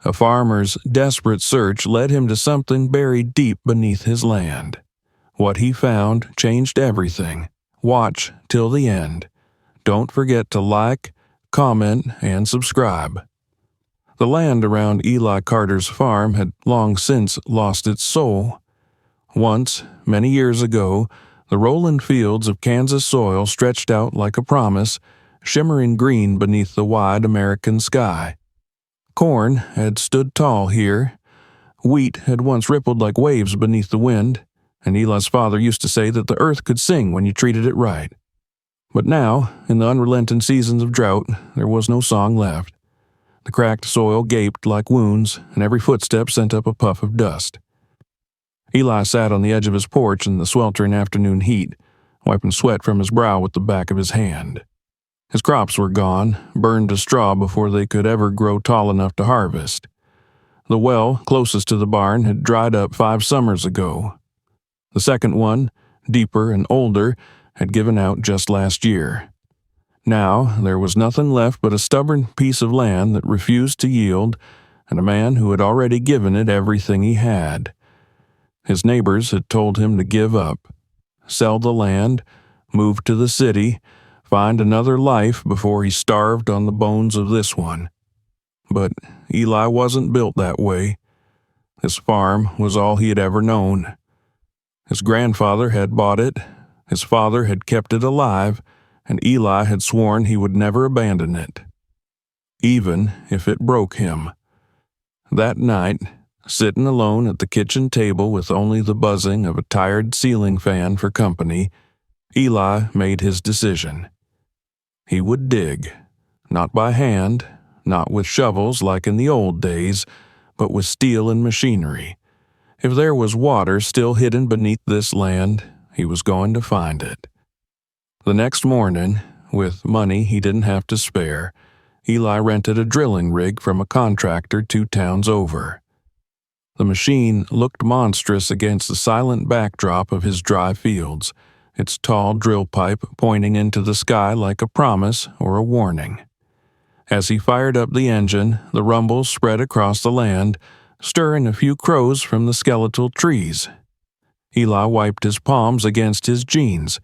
A farmer's desperate search led him to something buried deep beneath his land. What he found changed everything. Watch till the end. Don't forget to like, comment, and subscribe. The land around Eli Carter's farm had long since lost its soul. Once, many years ago, the rolling fields of Kansas soil stretched out like a promise, shimmering green beneath the wide American sky. Corn had stood tall here. Wheat had once rippled like waves beneath the wind, and Eli's father used to say that the earth could sing when you treated it right. But now, in the unrelenting seasons of drought, there was no song left. The cracked soil gaped like wounds, and every footstep sent up a puff of dust. Eli sat on the edge of his porch in the sweltering afternoon heat, wiping sweat from his brow with the back of his hand. His crops were gone, burned to straw before they could ever grow tall enough to harvest. The well closest to the barn had dried up 5 summers ago. The second one, deeper and older, had given out just last year. Now there was nothing left but a stubborn piece of land that refused to yield, and a man who had already given it everything he had. His neighbors had told him to give up, sell the land, move to the city, find another life before he starved on the bones of this one. But Eli wasn't built that way. His farm was all he had ever known. His grandfather had bought it, his father had kept it alive, and Eli had sworn he would never abandon it, even if it broke him. That night, sitting alone at the kitchen table with only the buzzing of a tired ceiling fan for company, Eli made his decision. He would dig, not by hand, not with shovels like in the old days, but with steel and machinery. If there was water still hidden beneath this land, he was going to find it. The next morning, with money he didn't have to spare, Eli rented a drilling rig from a contractor 2 towns over. The machine looked monstrous against the silent backdrop of his dry fields, its tall drill pipe pointing into the sky like a promise or a warning. As he fired up the engine, the rumble spread across the land, stirring a few crows from the skeletal trees. Eli wiped his palms against his jeans.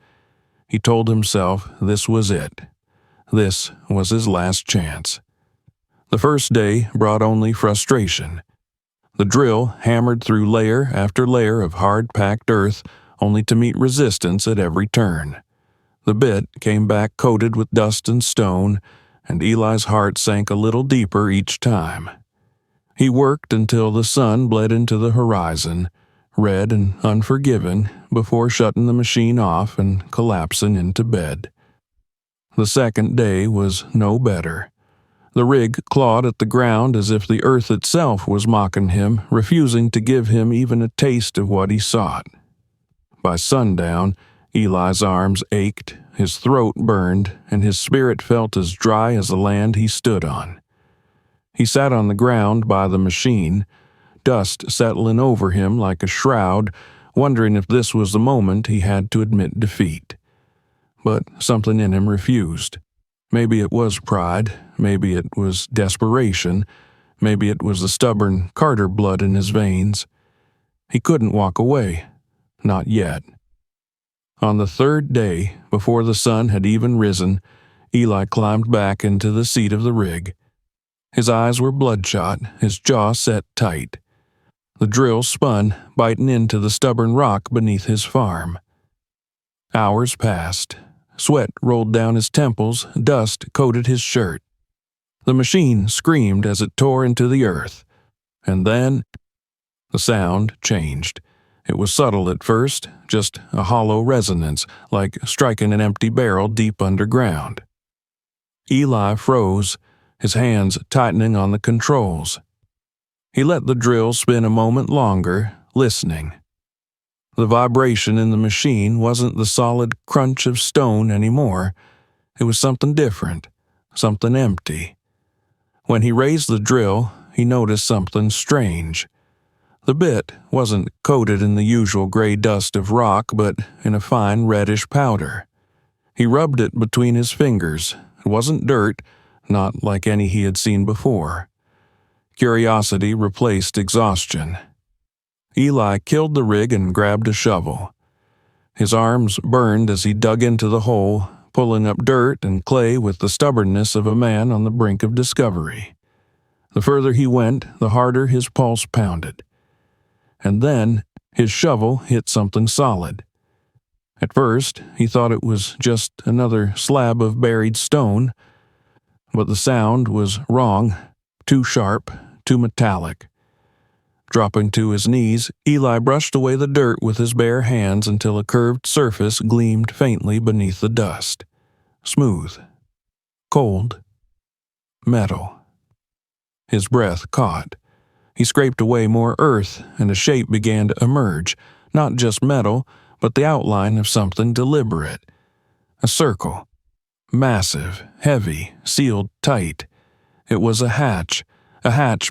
He told himself this was it. This was his last chance. The first day brought only frustration. The drill hammered through layer after layer of hard-packed earth, only to meet resistance at every turn. The bit came back coated with dust and stone, and Eli's heart sank a little deeper each time. He worked until the sun bled into the horizon, red and unforgiving, before shutting the machine off and collapsing into bed. The second day was no better. The rig clawed at the ground as if the earth itself was mocking him, refusing to give him even a taste of what he sought. By sundown, Eli's arms ached, his throat burned, and his spirit felt as dry as the land he stood on. He sat on the ground by the machine, dust settling over him like a shroud, wondering if this was the moment he had to admit defeat. But something in him refused. Maybe it was pride, maybe it was desperation, maybe it was the stubborn Carter blood in his veins. He couldn't walk away, not yet. On the third day, before the sun had even risen, Eli climbed back into the seat of the rig. His eyes were bloodshot, his jaw set tight. The drill spun, biting into the stubborn rock beneath his farm. Hours passed. Sweat rolled down his temples, dust coated his shirt. The machine screamed as it tore into the earth. And then, the sound changed. It was subtle at first, just a hollow resonance, like striking an empty barrel deep underground. Eli froze, his hands tightening on the controls. He let the drill spin a moment longer, listening. The vibration in the machine wasn't the solid crunch of stone anymore. It was something different, something empty. When he raised the drill, he noticed something strange. The bit wasn't coated in the usual gray dust of rock, but in a fine reddish powder. He rubbed it between his fingers. It wasn't dirt, not like any he had seen before. Curiosity replaced exhaustion. Eli killed the rig and grabbed a shovel. His arms burned as he dug into the hole, pulling up dirt and clay with the stubbornness of a man on the brink of discovery. The further he went, the harder his pulse pounded. And then his shovel hit something solid. At first, he thought it was just another slab of buried stone, but the sound was wrong, too sharp, too metallic. Dropping to his knees, Eli brushed away the dirt with his bare hands until a curved surface gleamed faintly beneath the dust. Smooth. Cold. Metal. His breath caught. He scraped away more earth, and a shape began to emerge, not just metal, but the outline of something deliberate. A circle. Massive, heavy, sealed tight. It was a hatch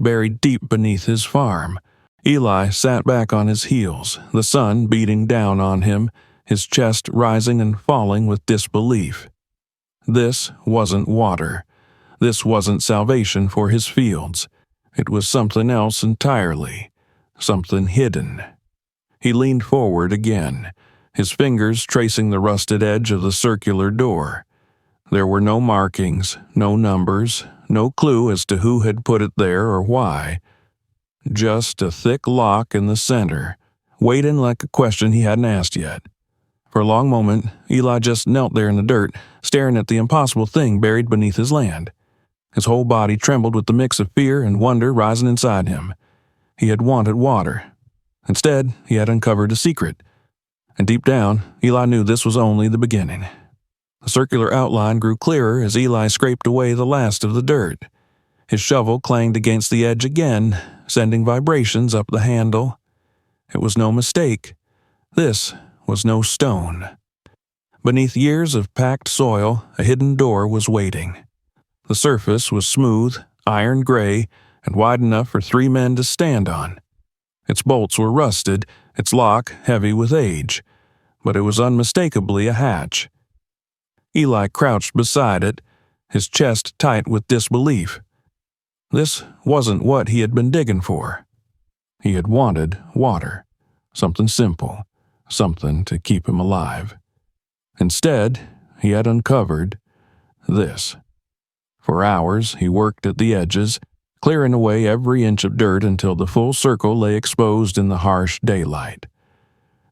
buried deep beneath his farm. Eli sat back on his heels, the sun beating down on him, his chest rising and falling with disbelief. This wasn't water. This wasn't salvation for his fields. It was something else entirely. Something hidden. He leaned forward again, his fingers tracing the rusted edge of the circular door. There were no markings, no numbers, no clue as to who had put it there or why. Just a thick lock in the center, waiting like a question he hadn't asked yet. For a long moment, Eli just knelt there in the dirt, staring at the impossible thing buried beneath his land. His whole body trembled with the mix of fear and wonder rising inside him. He had wanted water. Instead, he had uncovered a secret. And deep down, Eli knew this was only the beginning. The circular outline grew clearer as Eli scraped away the last of the dirt. His shovel clanged against the edge again, sending vibrations up the handle. It was no mistake. This was no stone. Beneath years of packed soil, a hidden door was waiting. The surface was smooth, iron gray, and wide enough for 3 men to stand on. Its bolts were rusted, its lock heavy with age, but it was unmistakably a hatch. Eli crouched beside it, his chest tight with disbelief. This wasn't what he had been digging for. He had wanted water, something simple, something to keep him alive. Instead, he had uncovered this. For hours, he worked at the edges, clearing away every inch of dirt until the full circle lay exposed in the harsh daylight.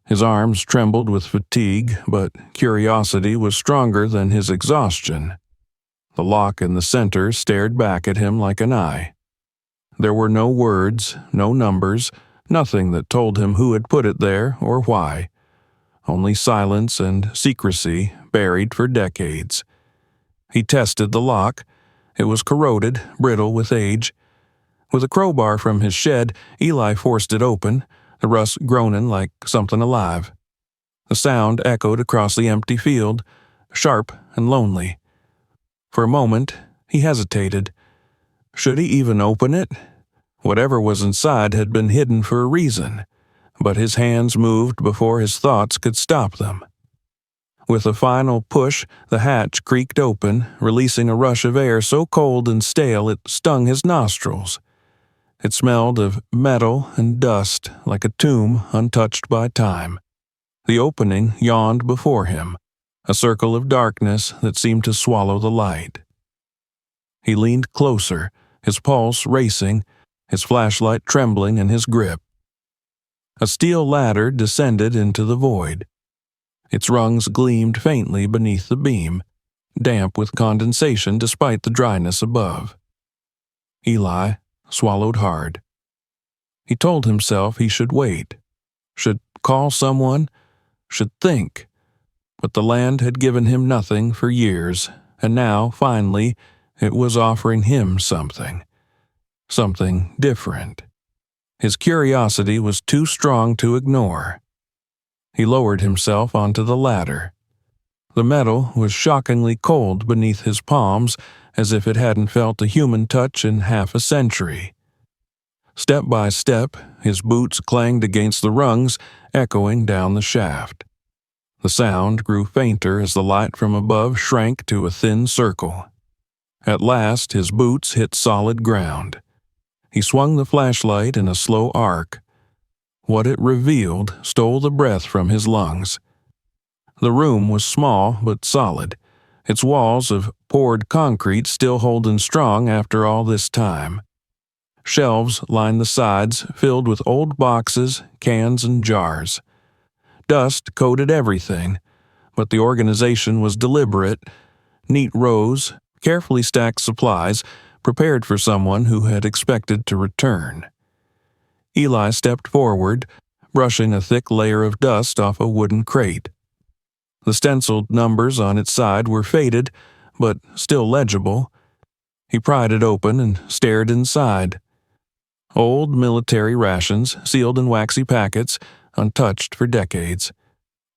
His arms trembled with fatigue, but curiosity was stronger than his exhaustion. The lock in the center stared back at him like an eye. There were no words, no numbers, nothing that told him who had put it there or why. Only silence and secrecy buried for decades. He tested the lock. It was corroded, brittle with age. With a crowbar from his shed, Eli forced it open, the rust groaning like something alive. The sound echoed across the empty field, sharp and lonely. For a moment, he hesitated. Should he even open it? Whatever was inside had been hidden for a reason, but his hands moved before his thoughts could stop them. With a final push, the hatch creaked open, releasing a rush of air so cold and stale it stung his nostrils. It smelled of metal and dust, like a tomb untouched by time. The opening yawned before him, a circle of darkness that seemed to swallow the light. He leaned closer, his pulse racing, his flashlight trembling in his grip. A steel ladder descended into the void. Its rungs gleamed faintly beneath the beam, damp with condensation despite the dryness above. Eli swallowed hard. He told himself he should wait, should call someone, should think. But the land had given him nothing for years, and now, finally, it was offering him something. Something different. His curiosity was too strong to ignore. He lowered himself onto the ladder. The metal was shockingly cold beneath his palms, as if it hadn't felt a human touch in half a century. Step by step, his boots clanged against the rungs, echoing down the shaft. The sound grew fainter as the light from above shrank to a thin circle. At last, his boots hit solid ground. He swung the flashlight in a slow arc. What it revealed stole the breath from his lungs. The room was small but solid, its walls of poured concrete still holding strong after all this time. Shelves lined the sides, filled with old boxes, cans, and jars. Dust coated everything, but the organization was deliberate. Neat rows, carefully stacked supplies, prepared for someone who had expected to return. Eli stepped forward, brushing a thick layer of dust off a wooden crate. The stenciled numbers on its side were faded, but still legible. He pried it open and stared inside. Old military rations, sealed in waxy packets, untouched for decades.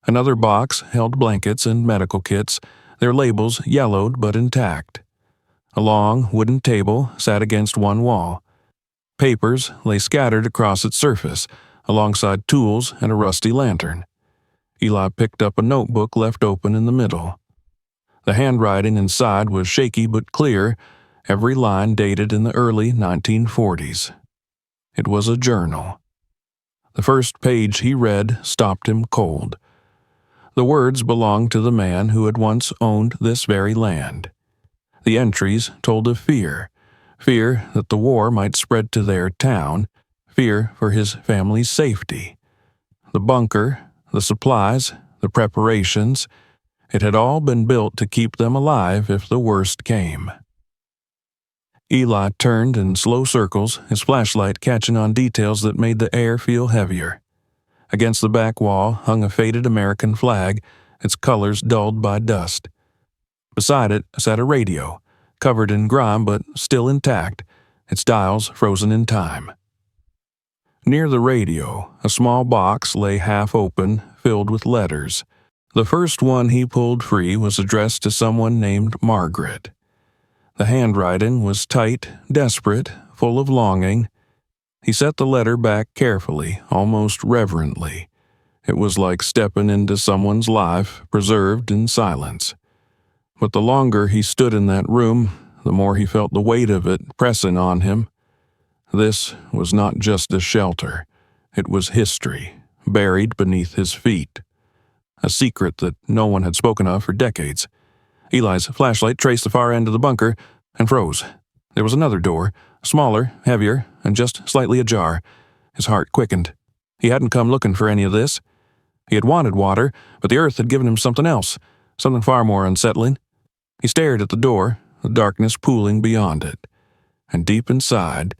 Another box held blankets and medical kits, their labels yellowed but intact. A long wooden table sat against one wall. Papers lay scattered across its surface, alongside tools and a rusty lantern. Eli picked up a notebook left open in the middle. The handwriting inside was shaky but clear, every line dated in the early 1940s. It was a journal. The first page he read stopped him cold. The words belonged to the man who had once owned this very land. The entries told of fear that the war might spread to their town, fear for his family's safety. The bunker, the supplies, the preparations, it had all been built to keep them alive if the worst came. Eli turned in slow circles, his flashlight catching on details that made the air feel heavier. Against the back wall hung a faded American flag, its colors dulled by dust. Beside it sat a radio, covered in grime but still intact, its dials frozen in time. Near the radio, a small box lay half open, filled with letters. The first one he pulled free was addressed to someone named Margaret. The handwriting was tight, desperate, full of longing. He set the letter back carefully, almost reverently. It was like stepping into someone's life, preserved in silence. But the longer he stood in that room, the more he felt the weight of it pressing on him. This was not just a shelter. It was history, buried beneath his feet. A secret that no one had spoken of for decades. Eli's flashlight traced the far end of the bunker and froze. There was another door, smaller, heavier, and just slightly ajar. His heart quickened. He hadn't come looking for any of this. He had wanted water, but the earth had given him something else, something far more unsettling. He stared at the door, the darkness pooling beyond it. And deep inside,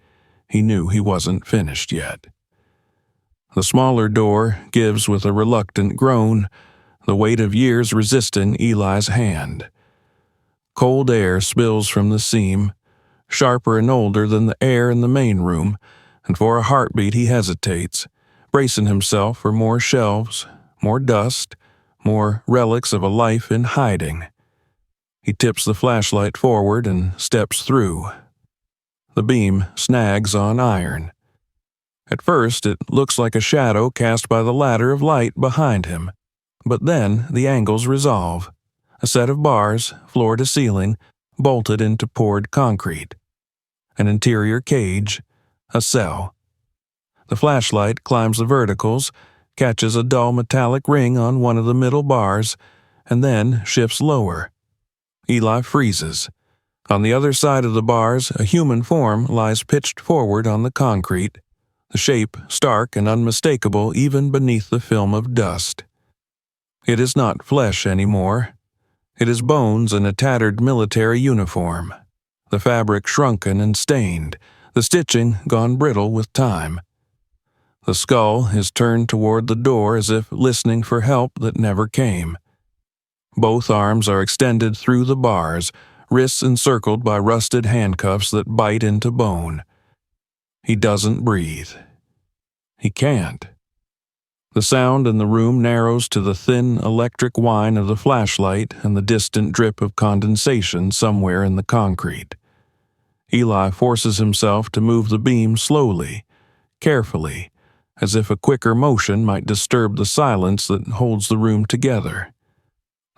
he knew he wasn't finished yet. The smaller door gives with a reluctant groan, the weight of years resisting Eli's hand. Cold air spills from the seam, sharper and older than the air in the main room, and for a heartbeat he hesitates, bracing himself for more shelves, more dust, more relics of a life in hiding. He tips the flashlight forward and steps through. The beam snags on iron. At first, it looks like a shadow cast by the ladder of light behind him, but then the angles resolve. A set of bars, floor to ceiling, bolted into poured concrete. An interior cage, a cell. The flashlight climbs the verticals, catches a dull metallic ring on one of the middle bars, and then shifts lower. Eli freezes. On the other side of the bars, a human form lies pitched forward on the concrete, the shape stark and unmistakable even beneath the film of dust. It is not flesh anymore. It is bones and a tattered military uniform, the fabric shrunken and stained, the stitching gone brittle with time. The skull is turned toward the door as if listening for help that never came. Both arms are extended through the bars, wrists encircled by rusted handcuffs that bite into bone. He doesn't breathe. He can't. The sound in the room narrows to the thin electric whine of the flashlight and the distant drip of condensation somewhere in the concrete. Eli forces himself to move the beam slowly, carefully, as if a quicker motion might disturb the silence that holds the room together.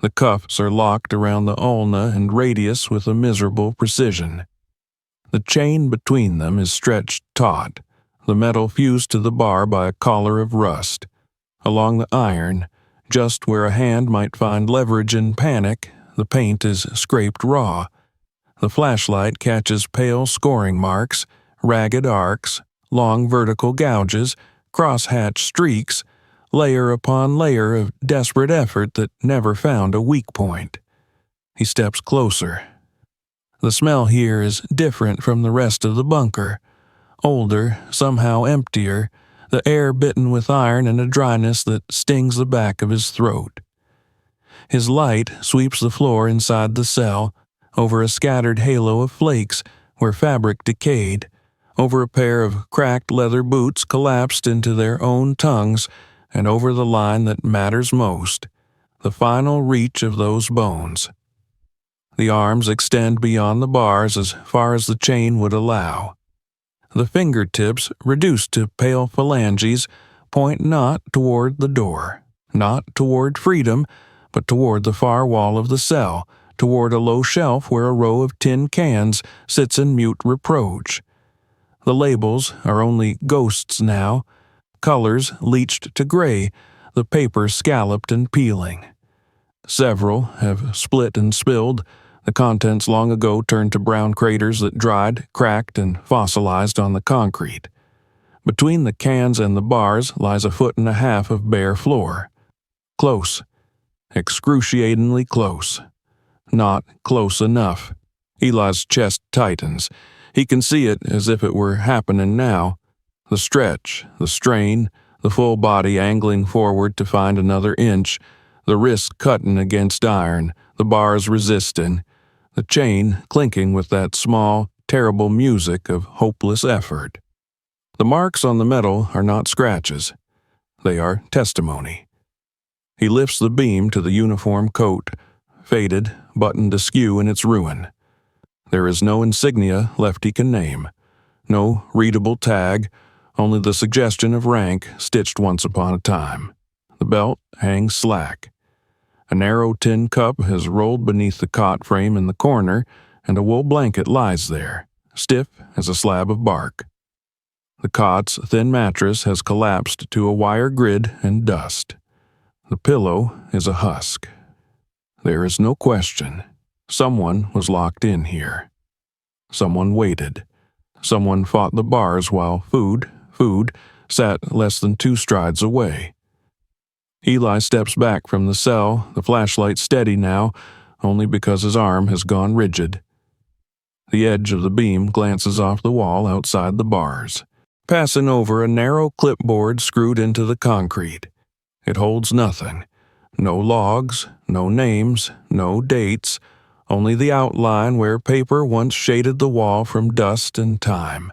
The cuffs are locked around the ulna and radius with a miserable precision. The chain between them is stretched taut, the metal fused to the bar by a collar of rust. Along the iron, just where a hand might find leverage in panic, the paint is scraped raw. The flashlight catches pale scoring marks, ragged arcs, long vertical gouges, cross-hatch streaks, layer upon layer of desperate effort that never found a weak point. He steps closer. The smell here is different from the rest of the bunker. Older, somehow emptier, the air bitten with iron and a dryness that stings the back of his throat. His light sweeps the floor inside the cell, over a scattered halo of flakes where fabric decayed, over a pair of cracked leather boots collapsed into their own tongues, and over the line that matters most, the final reach of those bones. The arms extend beyond the bars as far as the chain would allow. The fingertips, reduced to pale phalanges, point not toward the door, not toward freedom, but toward the far wall of the cell, toward a low shelf where a row of tin cans sits in mute reproach. The labels are only ghosts now, colors leached to gray, the paper scalloped and peeling. Several have split and spilled, the contents long ago turned to brown craters that dried, cracked, and fossilized on the concrete. Between the cans and the bars lies 1.5 feet of bare floor. Close. Excruciatingly close. Not close enough. Eli's chest tightens. He can see it as if it were happening now. The stretch, the strain, the full body angling forward to find another inch, the wrist cutting against iron, the bars resisting, the chain clinking with that small, terrible music of hopeless effort. The marks on the metal are not scratches. They are testimony. He lifts the beam to the uniform coat, faded, buttoned askew in its ruin. There is no insignia left he can name, no readable tag, only the suggestion of rank stitched once upon a time. The belt hangs slack. A narrow tin cup has rolled beneath the cot frame in the corner, and a wool blanket lies there, stiff as a slab of bark. The cot's thin mattress has collapsed to a wire grid and dust. The pillow is a husk. There is no question. Someone was locked in here. Someone waited. Someone fought the bars while food, sat less than 2 strides away. Eli steps back from the cell, the flashlight steady now, only because his arm has gone rigid. The edge of the beam glances off the wall outside the bars, passing over a narrow clipboard screwed into the concrete. It holds nothing. No logs, no names, no dates, only the outline where paper once shaded the wall from dust and time.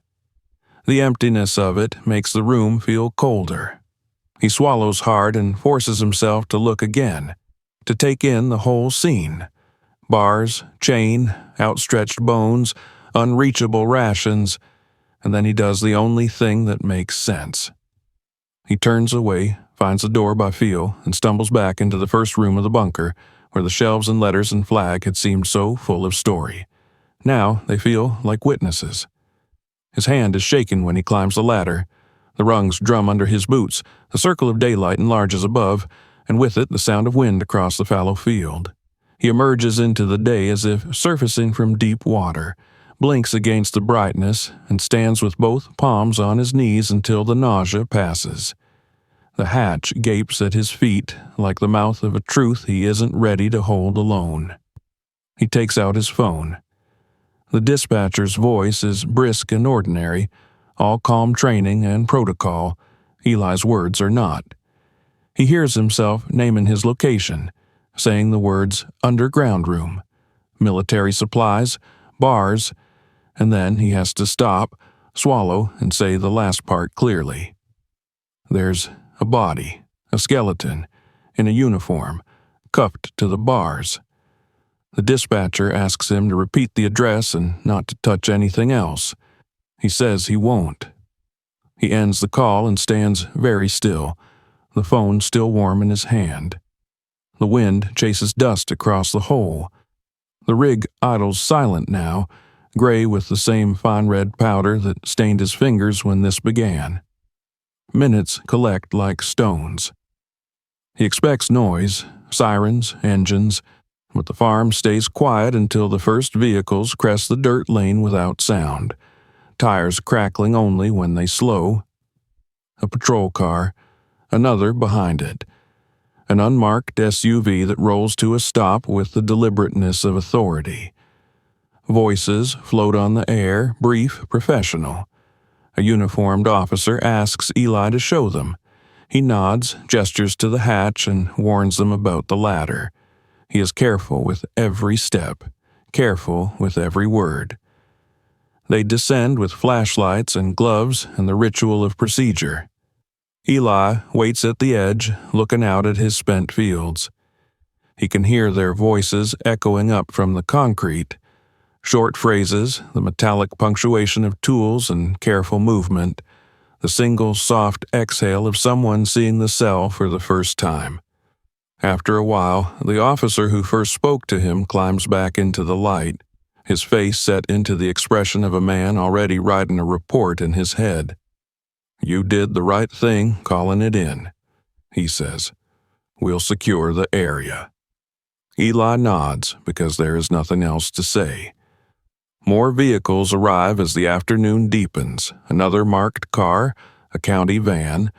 The emptiness of it makes the room feel colder. He swallows hard and forces himself to look again, to take in the whole scene. Bars, chain, outstretched bones, unreachable rations, and then he does the only thing that makes sense. He turns away, finds the door by feel, and stumbles back into the first room of the bunker, where the shelves and letters and flag had seemed so full of story. Now they feel like witnesses. His hand is shaken when he climbs the ladder. The rungs drum under his boots, the circle of daylight enlarges above, and with it the sound of wind across the fallow field. He emerges into the day as if surfacing from deep water, blinks against the brightness, and stands with both palms on his knees until the nausea passes. The hatch gapes at his feet like the mouth of a truth he isn't ready to hold alone. He takes out his phone. The dispatcher's voice is brisk and ordinary, all calm training and protocol. Eli's words are not. He hears himself naming his location, saying the words underground room, military supplies, bars, and then he has to stop, swallow, and say the last part clearly. There's a body, a skeleton, in a uniform, cuffed to the bars. The dispatcher asks him to repeat the address and not to touch anything else. He says he won't. He ends the call and stands very still, the phone still warm in his hand. The wind chases dust across the hole. The rig idles silent now, gray with the same fine red powder that stained his fingers when this began. Minutes collect like stones. He expects noise, sirens, engines, but the farm stays quiet until the first vehicles crest the dirt lane without sound, tires crackling only when they slow. A patrol car, another behind it. An unmarked SUV that rolls to a stop with the deliberateness of authority. Voices float on the air, brief, professional. A uniformed officer asks Eli to show them. He nods, gestures to the hatch, and warns them about the ladder. He is careful with every step, careful with every word. They descend with flashlights and gloves and the ritual of procedure. Eli waits at the edge, looking out at his spent fields. He can hear their voices echoing up from the concrete. Short phrases, the metallic punctuation of tools and careful movement, the single soft exhale of someone seeing the cell for the first time. After a while, the officer who first spoke to him climbs back into the light, his face set into the expression of a man already writing a report in his head. "You did the right thing calling it in," he says. "We'll secure the area." Eli nods because there is nothing else to say. More vehicles arrive as the afternoon deepens, another marked car, a county van,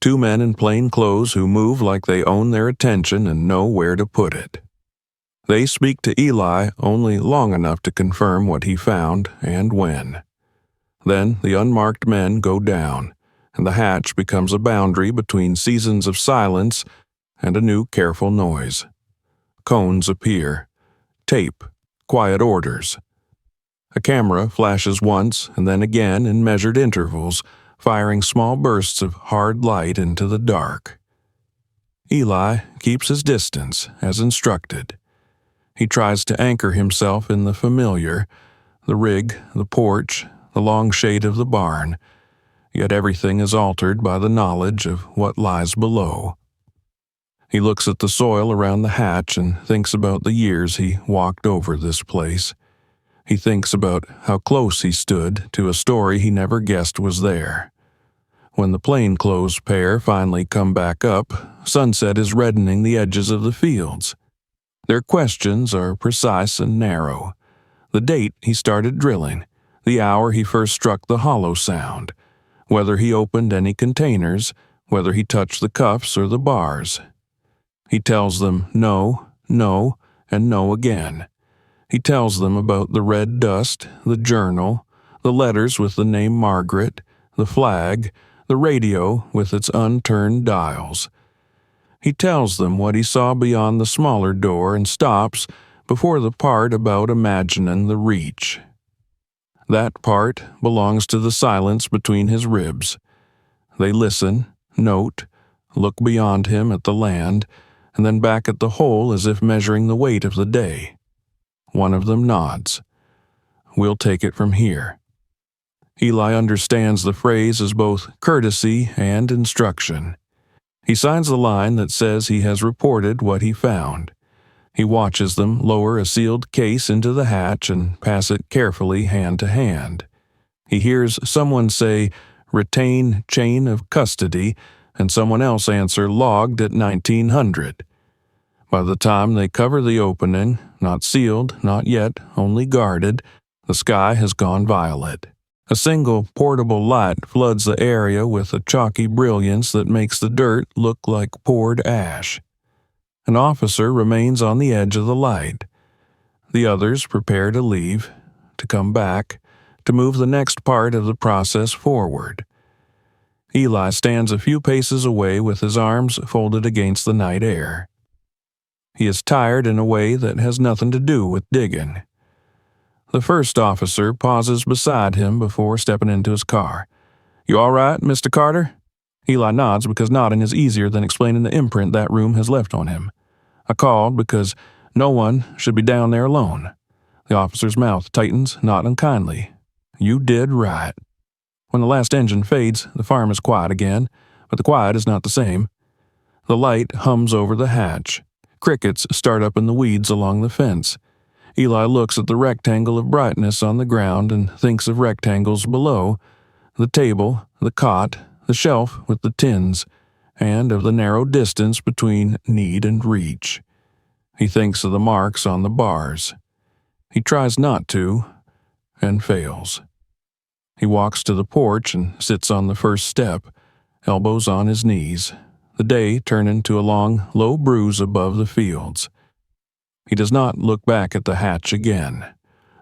two men in plain clothes who move like they own their attention and know where to put it. They speak to Eli only long enough to confirm what he found and when. Then the unmarked men go down, and the hatch becomes a boundary between seasons of silence and a new careful noise. Cones appear. Tape. Quiet orders. A camera flashes once and then again in measured intervals, firing small bursts of hard light into the dark. Eli keeps his distance, as instructed. He tries to anchor himself in the familiar, the rig, the porch, the long shade of the barn, yet everything is altered by the knowledge of what lies below. He looks at the soil around the hatch and thinks about the years he walked over this place. He thinks about how close he stood to a story he never guessed was there. When the plainclothes pair finally come back up, sunset is reddening the edges of the fields. Their questions are precise and narrow. The date he started drilling, the hour he first struck the hollow sound, whether he opened any containers, whether he touched the cuffs or the bars. He tells them no, no, and no again. He tells them about the red dust, the journal, the letters with the name Margaret, the flag, the radio with its unturned dials. He tells them what he saw beyond the smaller door and stops before the part about imagining the reach. That part belongs to the silence between his ribs. They listen, note, look beyond him at the land, and then back at the hole as if measuring the weight of the day. One of them nods. "We'll take it from here." Eli understands the phrase as both courtesy and instruction. He signs the line that says he has reported what he found. He watches them lower a sealed case into the hatch and pass it carefully hand to hand. He hears someone say, "Retain chain of custody," and someone else answer, "Logged at 1900. By the time they cover the opening, not sealed, not yet, only guarded, the sky has gone violet. A single portable light floods the area with a chalky brilliance that makes the dirt look like poured ash. An officer remains on the edge of the light. The others prepare to leave, to come back, to move the next part of the process forward. Eli stands a few paces away with his arms folded against the night air. He is tired in a way that has nothing to do with digging. The first officer pauses beside him before stepping into his car. "You all right, Mr. Carter?" Eli nods because nodding is easier than explaining the imprint that room has left on him. "I called because no one should be down there alone." The officer's mouth tightens, not unkindly. "You did right." When the last engine fades, the farm is quiet again, but the quiet is not the same. The light hums over the hatch. Crickets start up in the weeds along the fence. Eli looks at the rectangle of brightness on the ground and thinks of rectangles below, the table, the cot, the shelf with the tins, and of the narrow distance between need and reach. He thinks of the marks on the bars. He tries not to, and fails. He walks to the porch and sits on the first step, elbows on his knees, the day turning to a long, low bruise above the fields. He does not look back at the hatch again,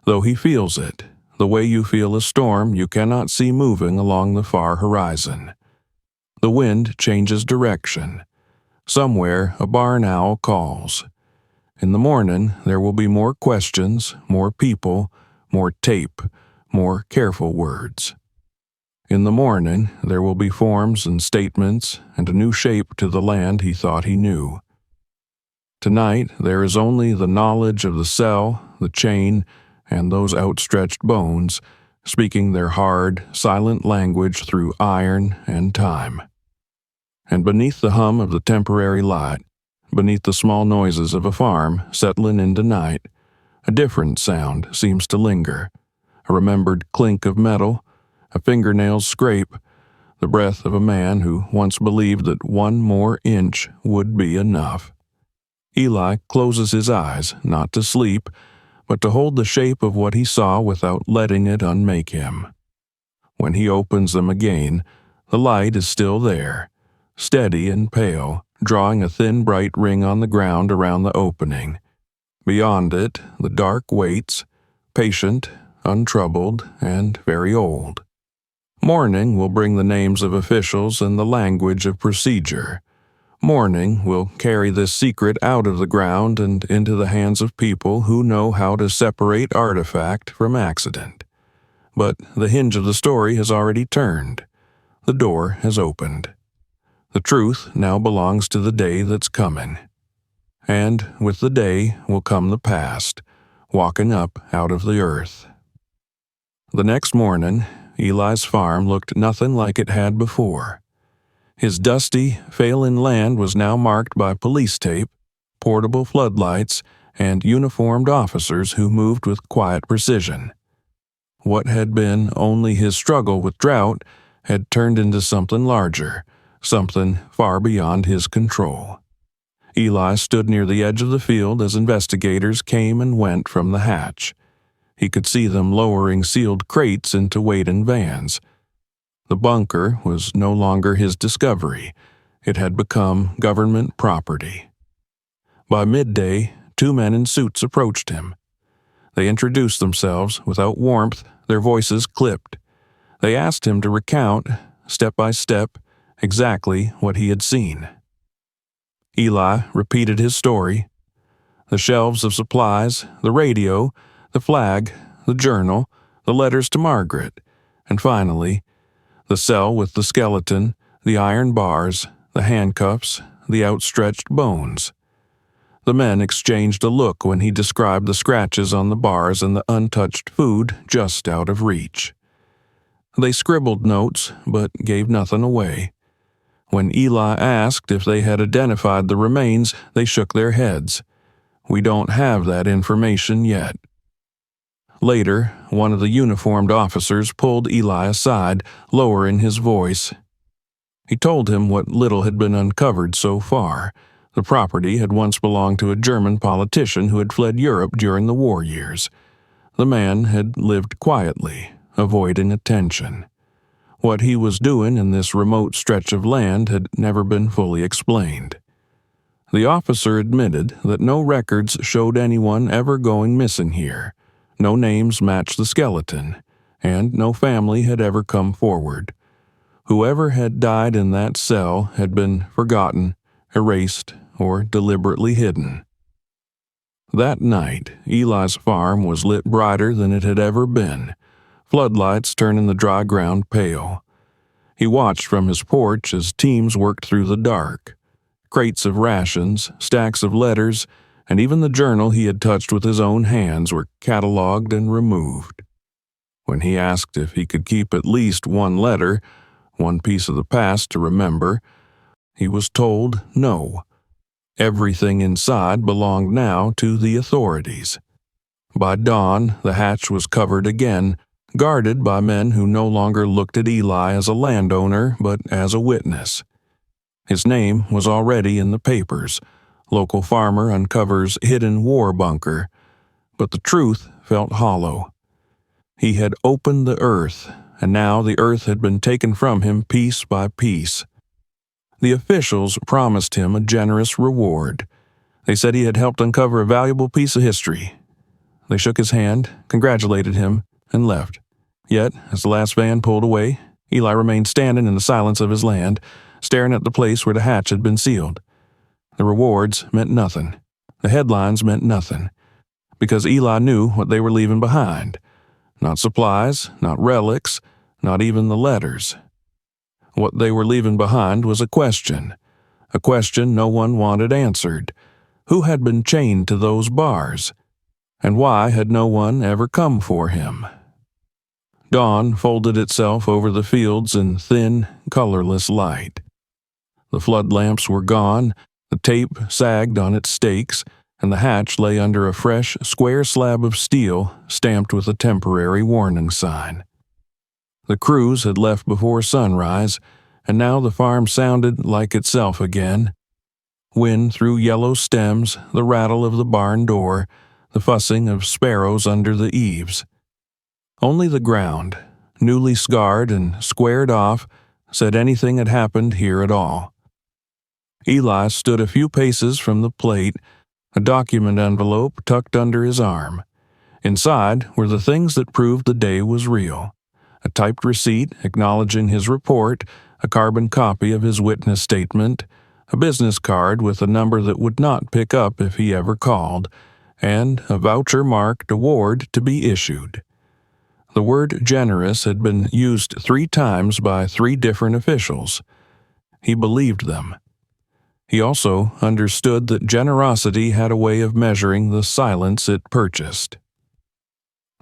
though he feels it, the way you feel a storm you cannot see moving along the far horizon. The wind changes direction. Somewhere a barn owl calls. In the morning there will be more questions, more people, more tape, more careful words. In the morning there will be forms and statements and a new shape to the land he thought he knew. Tonight there is only the knowledge of the cell, the chain, and those outstretched bones, speaking their hard, silent language through iron and time. And beneath the hum of the temporary light, beneath the small noises of a farm settling into night, a different sound seems to linger, a remembered clink of metal, a fingernail's scrape, the breath of a man who once believed that one more inch would be enough. Eli closes his eyes, not to sleep, but to hold the shape of what he saw without letting it unmake him. When he opens them again, the light is still there, steady and pale, drawing a thin bright ring on the ground around the opening. Beyond it, the dark waits, patient, untroubled, and very old. Morning will bring the names of officials and the language of procedure. Morning will carry this secret out of the ground and into the hands of people who know how to separate artifact from accident. But the hinge of the story has already turned. The door has opened. The truth now belongs to the day that's coming. And with the day will come the past, walking up out of the earth. The next morning, Eli's farm looked nothing like it had before. His dusty, failing land was now marked by police tape, portable floodlights, and uniformed officers who moved with quiet precision. What had been only his struggle with drought had turned into something larger, something far beyond his control. Eli stood near the edge of the field as investigators came and went from the hatch. He could see them lowering sealed crates into waiting vans. The bunker was no longer his discovery. It had become government property. By midday, 2 men in suits approached him. They introduced themselves without warmth, their voices clipped. They asked him to recount, step by step, exactly what he had seen. Eli repeated his story. The shelves of supplies, the radio, the flag, the journal, the letters to Margaret, and finally, the cell with the skeleton, the iron bars, the handcuffs, the outstretched bones. The men exchanged a look when he described the scratches on the bars and the untouched food just out of reach. They scribbled notes, but gave nothing away. When Eli asked if they had identified the remains, they shook their heads. "We don't have that information yet." Later, one of the uniformed officers pulled Eli aside, lowering his voice. He told him what little had been uncovered so far. The property had once belonged to a German politician who had fled Europe during the war years. The man had lived quietly, avoiding attention. What he was doing in this remote stretch of land had never been fully explained. The officer admitted that no records showed anyone ever going missing here. No names matched the skeleton, and no family had ever come forward. Whoever had died in that cell had been forgotten, erased, or deliberately hidden. That night, Eli's farm was lit brighter than it had ever been, floodlights turning the dry ground pale. He watched from his porch as teams worked through the dark. Crates of rations, stacks of letters, and even the journal he had touched with his own hands were cataloged and removed. When he asked if he could keep at least one letter, one piece of the past to remember, he was told no. Everything inside belonged now to the authorities. By dawn, the hatch was covered again, guarded by men who no longer looked at Eli as a landowner but as a witness. His name was already in the papers. Local farmer uncovers hidden war bunker. But the truth felt hollow. He had opened the earth, and now the earth had been taken from him piece by piece. The officials promised him a generous reward. They said he had helped uncover a valuable piece of history. They shook his hand, congratulated him, and left. Yet, as the last van pulled away, Eli remained standing in the silence of his land, staring at the place where the hatch had been sealed. The rewards meant nothing. The headlines meant nothing. Because Eli knew what they were leaving behind. Not supplies, not relics, not even the letters. What they were leaving behind was a question no one wanted answered. Who had been chained to those bars? And why had no one ever come for him? Dawn folded itself over the fields in thin, colorless light. The flood lamps were gone, the tape sagged on its stakes, and the hatch lay under a fresh, square slab of steel stamped with a temporary warning sign. The crews had left before sunrise, and now the farm sounded like itself again. Wind through yellow stems, the rattle of the barn door, the fussing of sparrows under the eaves. Only the ground, newly scarred and squared off, said anything had happened here at all. Eli stood a few paces from the plate, a document envelope tucked under his arm. Inside were the things that proved the day was real. A typed receipt acknowledging his report, a carbon copy of his witness statement, a business card with a number that would not pick up if he ever called, and a voucher-marked award to be issued. The word generous had been used 3 times by 3 different officials. He believed them. He also understood that generosity had a way of measuring the silence it purchased.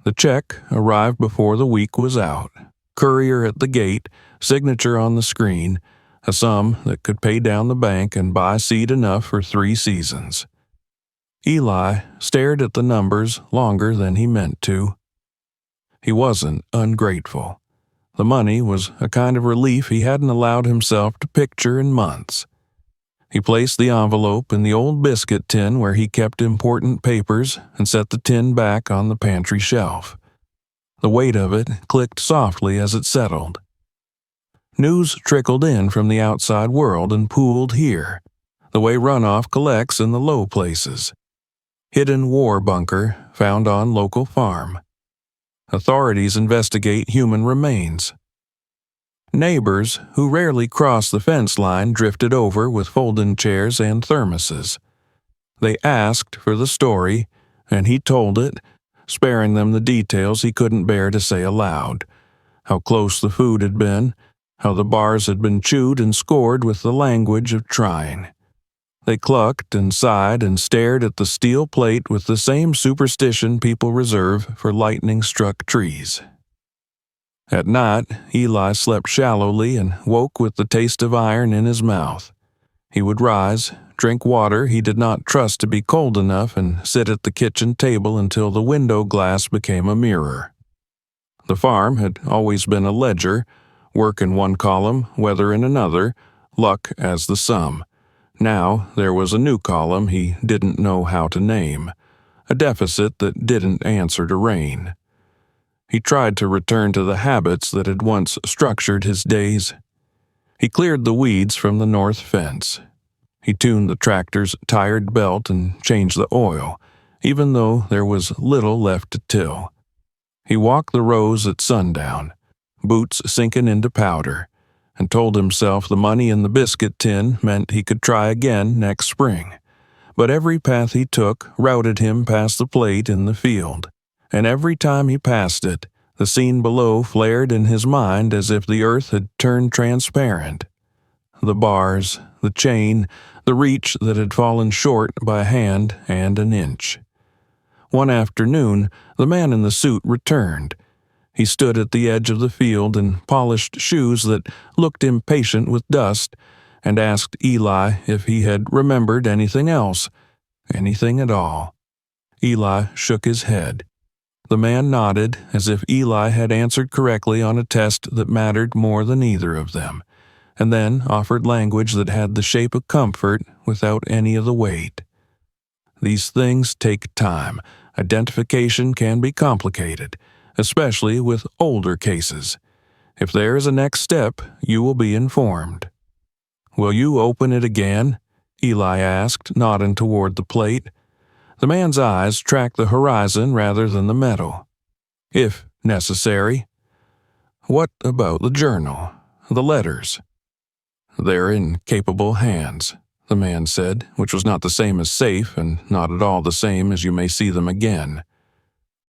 The check arrived before the week was out. Courier at the gate, signature on the screen, a sum that could pay down the bank and buy seed enough for 3 seasons. Eli stared at the numbers longer than he meant to. He wasn't ungrateful. The money was a kind of relief he hadn't allowed himself to picture in months. He placed the envelope in the old biscuit tin where he kept important papers and set the tin back on the pantry shelf. The weight of it clicked softly as it settled. News trickled in from the outside world and pooled here, the way runoff collects in the low places. Hidden war bunker found on local farm. Authorities investigate human remains. Neighbors who rarely crossed the fence line drifted over with folding chairs and thermoses. They asked for the story, and he told it, sparing them the details he couldn't bear to say aloud. How close the food had been, how the bars had been chewed and scored with the language of trying. They clucked and sighed and stared at the steel plate with the same superstition people reserve for lightning-struck trees. At night, Eli slept shallowly and woke with the taste of iron in his mouth. He would rise, drink water he did not trust to be cold enough, and sit at the kitchen table until the window glass became a mirror. The farm had always been a ledger, work in one column, weather in another, luck as the sum. Now there was a new column he didn't know how to name, a deficit that didn't answer to rain. He tried to return to the habits that had once structured his days. He cleared the weeds from the north fence. He tuned the tractor's tired belt and changed the oil, even though there was little left to till. He walked the rows at sundown, boots sinking into powder, and told himself the money in the biscuit tin meant he could try again next spring. But every path he took routed him past the plate in the field, and every time he passed it, the scene below flared in his mind as if the earth had turned transparent. The bars, the chain, the reach that had fallen short by a hand and an inch. One afternoon, the man in the suit returned. He stood at the edge of the field in polished shoes that looked impatient with dust, and asked Eli if he had remembered anything else, anything at all. Eli shook his head. The man nodded, as if Eli had answered correctly on a test that mattered more than either of them, and then offered language that had the shape of comfort without any of the weight. These things take time. Identification can be complicated, especially with older cases. If there is a next step, you will be informed. Will you open it again? Eli asked, nodding toward the plate. The man's eyes tracked the horizon rather than the metal. If necessary. What about the journal? The letters? They're in capable hands, the man said, which was not the same as safe and not at all the same as you may see them again.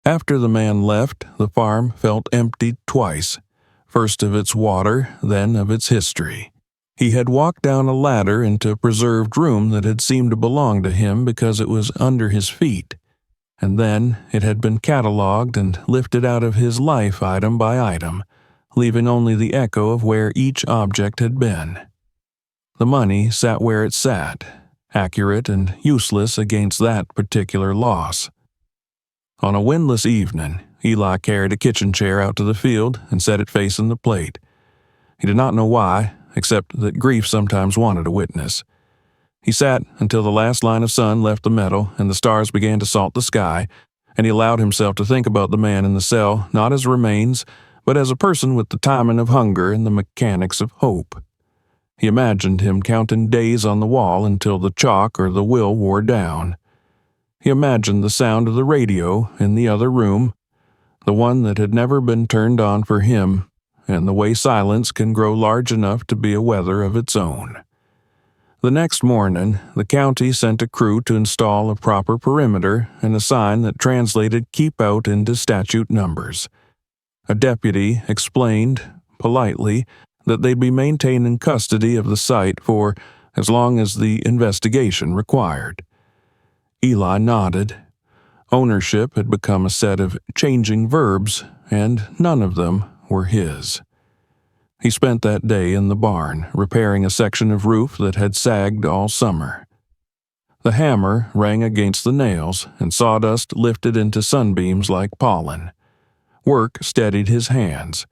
After the man left, the farm felt emptied twice, first of its water, then of its history. He had walked down a ladder into a preserved room that had seemed to belong to him because it was under his feet, and then it had been catalogued and lifted out of his life item by item, leaving only the echo of where each object had been. The money sat where it sat, accurate and useless against that particular loss. On a windless evening, Eli carried a kitchen chair out to the field and set it facing the plate. He did not know why, except that grief sometimes wanted a witness. He sat until the last line of sun left the metal and the stars began to salt the sky, and he allowed himself to think about the man in the cell not as remains, but as a person with the timing of hunger and the mechanics of hope. He imagined him counting days on the wall until the chalk or the will wore down. He imagined the sound of the radio in the other room, the one that had never been turned on for him, and the way silence can grow large enough to be a weather of its own. The next morning, the county sent a crew to install a proper perimeter and a sign that translated "keep out" into statute numbers. A deputy explained, politely, that they'd be maintaining custody of the site for as long as the investigation required. Eli nodded. Ownership had become a set of changing verbs, and none of them were his. He spent that day in the barn, repairing a section of roof that had sagged all summer. The hammer rang against the nails, and sawdust lifted into sunbeams like pollen. Work steadied his hands.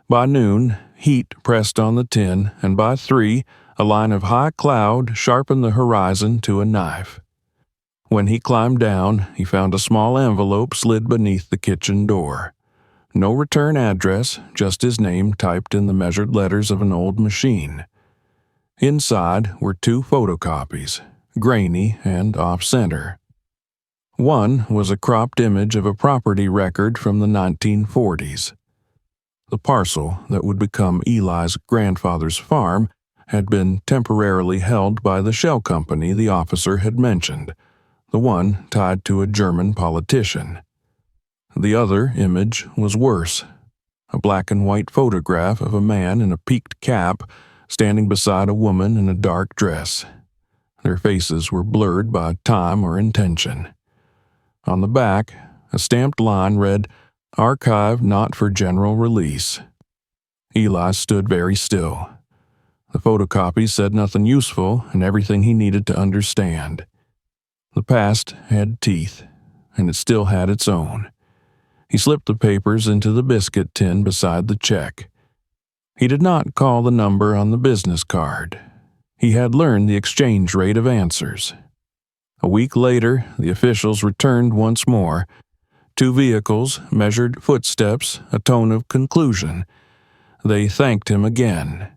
By noon, heat pressed on the tin, and by 3, a line of high cloud sharpened the horizon to a knife. When he climbed down, he found a small envelope slid beneath the kitchen door. No return address, just his name typed in the measured letters of an old machine. Inside were 2 photocopies, grainy and off-center. One was a cropped image of a property record from the 1940s. The parcel that would become Eli's grandfather's farm had been temporarily held by the shell company the officer had mentioned, the one tied to a German politician. The other image was worse, a black and white photograph of a man in a peaked cap standing beside a woman in a dark dress. Their faces were blurred by time or intention. On the back, a stamped line read, "Archive not for general release." Eli stood very still. The photocopies said nothing useful and everything he needed to understand. The past had teeth, and it still had its own. He slipped the papers into the biscuit tin beside the check. He did not call the number on the business card. He had learned the exchange rate of answers. A week later, the officials returned once more. 2 vehicles, measured footsteps, a tone of conclusion. They thanked him again.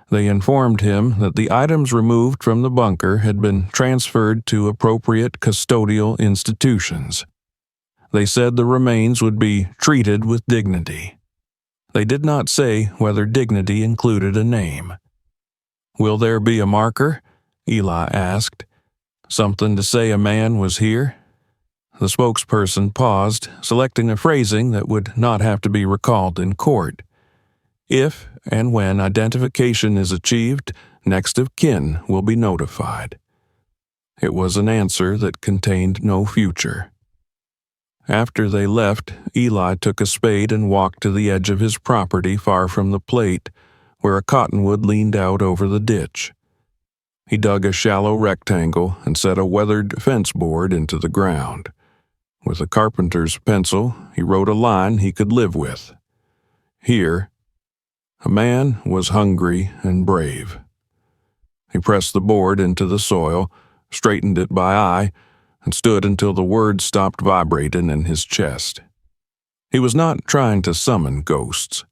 They informed him that the items removed from the bunker had been transferred to appropriate custodial institutions. They said the remains would be treated with dignity. They did not say whether dignity included a name. "Will there be a marker?" Eli asked. "Something to say a man was here?" The spokesperson paused, selecting a phrasing that would not have to be recalled in court. "If and when identification is achieved, next of kin will be notified." It was an answer that contained no future. After they left, Eli took a spade and walked to the edge of his property far from the plate, where a cottonwood leaned out over the ditch. He dug a shallow rectangle and set a weathered fence board into the ground. With a carpenter's pencil, he wrote a line he could live with. Here, a man was hungry and brave. He pressed the board into the soil, straightened it by eye, and stood until the words stopped vibrating in his chest. He was not trying to summon ghosts.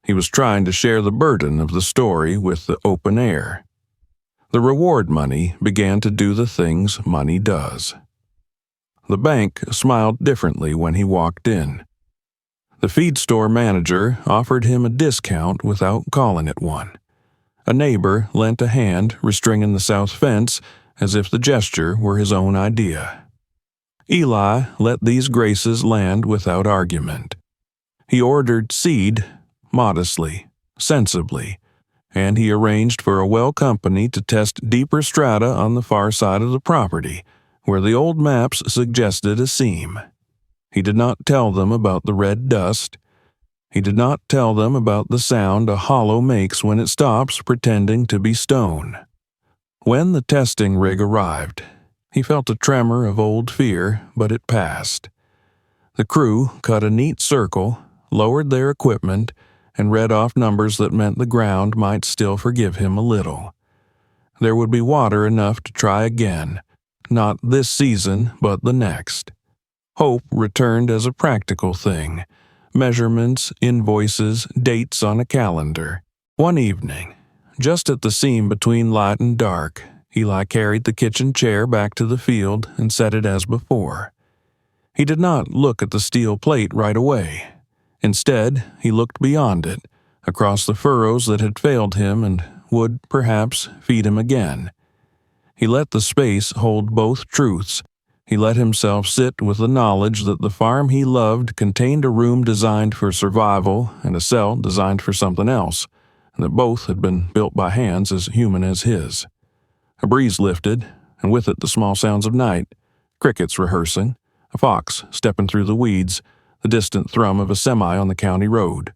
He was trying to share the burden of the story with the open air. The reward money began to do the things money does. The bank smiled differently when he walked in. The feed store manager offered him a discount without calling it one. A neighbor lent a hand restringing the south fence as if the gesture were his own idea. Eli let these graces land without argument. He ordered seed modestly, sensibly, and he arranged for a well company to test deeper strata on the far side of the property, where the old maps suggested a seam. He did not tell them about the red dust. He did not tell them about the sound a hollow makes when it stops pretending to be stone. When the testing rig arrived, he felt a tremor of old fear, but it passed. The crew cut a neat circle, lowered their equipment, and read off numbers that meant the ground might still forgive him a little. There would be water enough to try again, not this season, but the next. Hope returned as a practical thing. Measurements, invoices, dates on a calendar. One evening, just at the seam between light and dark, Eli carried the kitchen chair back to the field and set it as before. He did not look at the steel plate right away. Instead, he looked beyond it, across the furrows that had failed him and would, perhaps, feed him again. He let the space hold both truths. He let himself sit with the knowledge that the farm he loved contained a room designed for survival and a cell designed for something else, and that both had been built by hands as human as his. A breeze lifted, and with it the small sounds of night, crickets rehearsing, a fox stepping through the weeds, the distant thrum of a semi on the county road.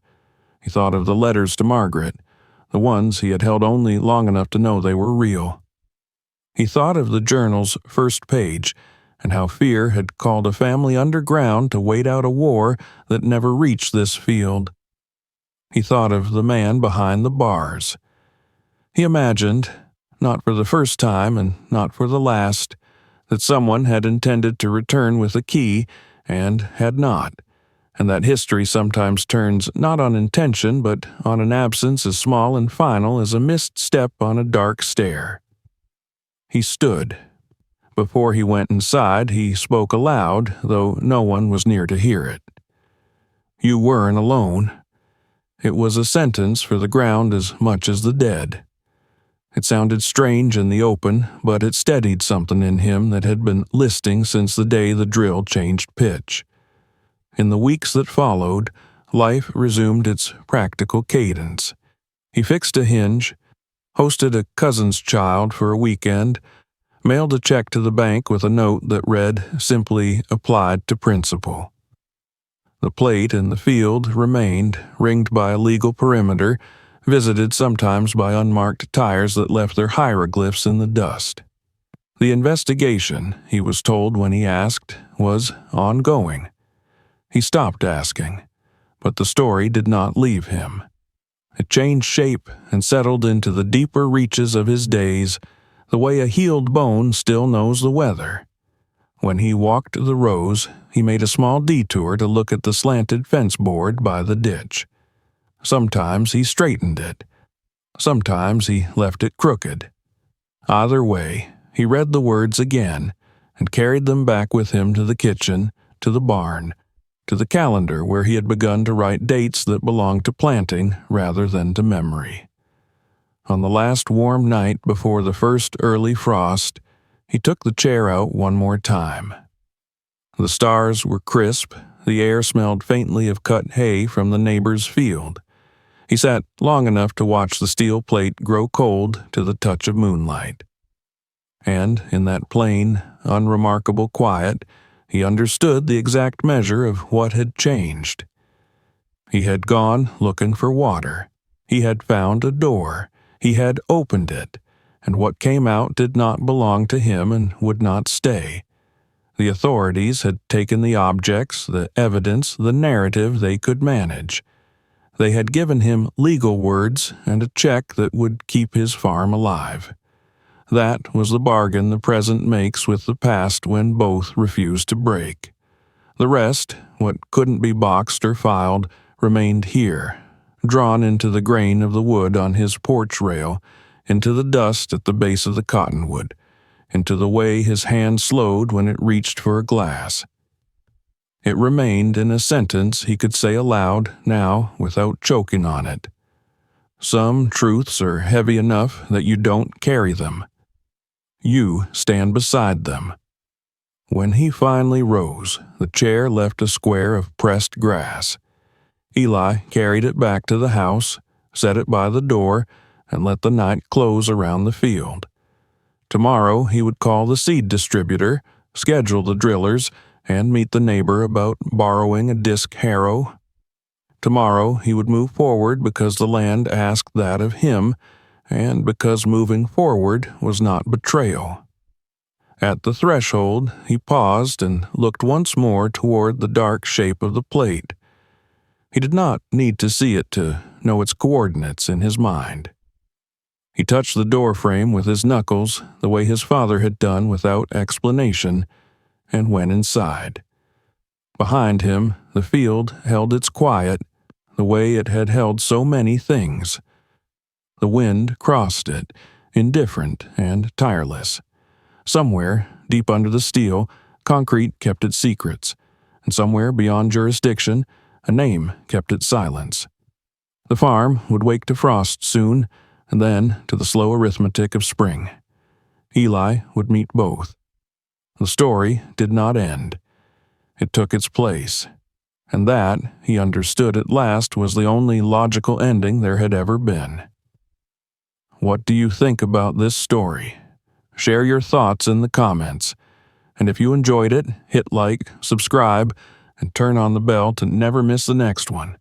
He thought of the letters to Margaret, the ones he had held only long enough to know they were real. He thought of the journal's first page, and how fear had called a family underground to wait out a war that never reached this field. He thought of the man behind the bars. He imagined, not for the first time and not for the last, that someone had intended to return with a key and had not, and that history sometimes turns not on intention but on an absence as small and final as a missed step on a dark stair. He stood. Before he went inside, he spoke aloud, though no one was near to hear it. You weren't alone. It was a sentence for the ground as much as the dead. It sounded strange in the open, but it steadied something in him that had been listing since the day the drill changed pitch. In the weeks that followed, life resumed its practical cadence. He fixed a hinge, hosted a cousin's child for a weekend, mailed a check to the bank with a note that read simply applied to principal. The plate in the field remained, ringed by a legal perimeter, visited sometimes by unmarked tires that left their hieroglyphs in the dust. The investigation, he was told when he asked, was ongoing. He stopped asking, but the story did not leave him. It changed shape and settled into the deeper reaches of his days, the way a healed bone still knows the weather. When he walked the rows, he made a small detour to look at the slanted fence board by the ditch. Sometimes he straightened it. Sometimes he left it crooked. Either way, he read the words again and carried them back with him to the kitchen, to the barn, to the calendar where he had begun to write dates that belonged to planting rather than to memory. On the last warm night before the first early frost, he took the chair out one more time. The stars were crisp, the air smelled faintly of cut hay from the neighbor's field. He sat long enough to watch the steel plate grow cold to the touch of moonlight. And in that plain, unremarkable quiet, he understood the exact measure of what had changed. He had gone looking for water. He had found a door. He had opened it, and what came out did not belong to him and would not stay. The authorities had taken the objects, the evidence, the narrative they could manage. They had given him legal words and a check that would keep his farm alive. That was the bargain the present makes with the past when both refuse to break. The rest, what couldn't be boxed or filed, remained here, drawn into the grain of the wood on his porch rail, into the dust at the base of the cottonwood, into the way his hand slowed when it reached for a glass. It remained in a sentence he could say aloud now without choking on it. Some truths are heavy enough that you don't carry them. You stand beside them. When he finally rose, the chair left a square of pressed grass. Eli carried it back to the house, set it by the door, and let the night close around the field. Tomorrow he would call the seed distributor, schedule the drillers, and meet the neighbor about borrowing a disc harrow. Tomorrow he would move forward because the land asked that of him, and because moving forward was not betrayal. At the threshold, he paused and looked once more toward the dark shape of the plate. He did not need to see it to know its coordinates in his mind. He touched the door frame with his knuckles, the way his father had done without explanation, and went inside. Behind him, the field held its quiet, the way it had held so many things. The wind crossed it, indifferent and tireless. Somewhere, deep under the steel, concrete kept its secrets, and somewhere beyond jurisdiction, a name kept its silence. The farm would wake to frost soon, and then to the slow arithmetic of spring. Eli would meet both. The story did not end. It took its place, and that, he understood at last, was the only logical ending there had ever been. What do you think about this story? Share your thoughts in the comments, and if you enjoyed it, hit like, subscribe, and turn on the bell to never miss the next one.